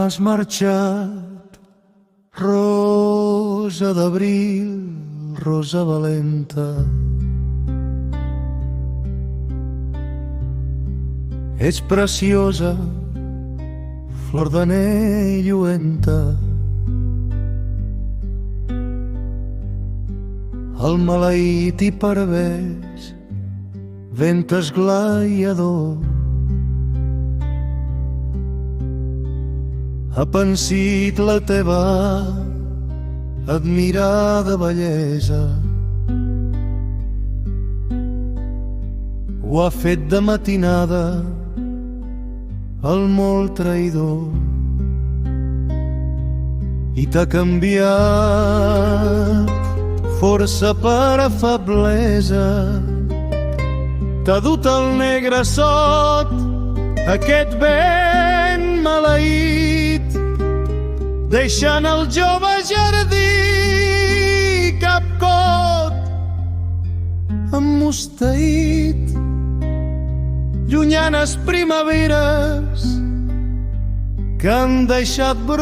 T'has marxat, rosa d'abril, rosa valenta. Ets preciosa, flor d'anell lluenta. El maleït i pervers, vent esglaiador, ha pensit la teva admirada bellesa. Ho ha fet de matinada el molt traïdor i t'ha canviat força per a feblesa. T'ha dut el negre sot, aquest vent maleït, deixant el jove jardí capcot, emmusteït. Llunyanes primaveres que han deixat brots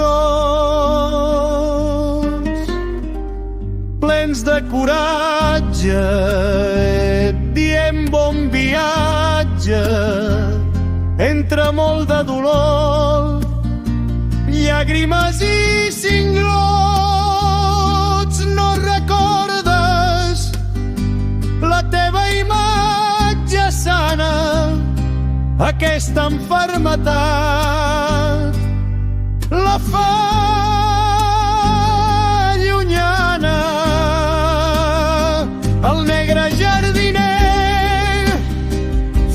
plens de coratge, dient bon viatge, entre molt de dolor, llàgrimes i cinglots. No recordes la teva imatge sana, aquesta malaltia la fa llunyana. El negre jardiner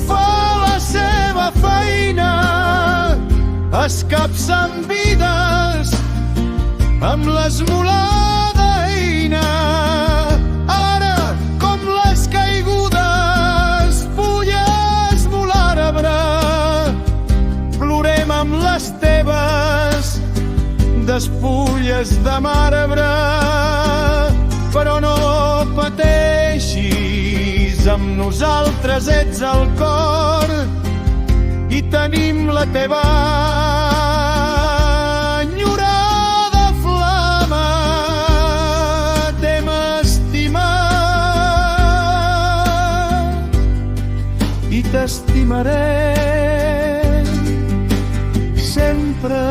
fa la seva feina, escapça amb vides amb l'esmolada eina. Ara, com les caigudes fulles molt arbre, plorem amb les teves despulles de marbre. Però no pateixis, amb nosaltres ets al cor i tenim la teva enyorada flama. T'hem estimat i t'estimarem sempre.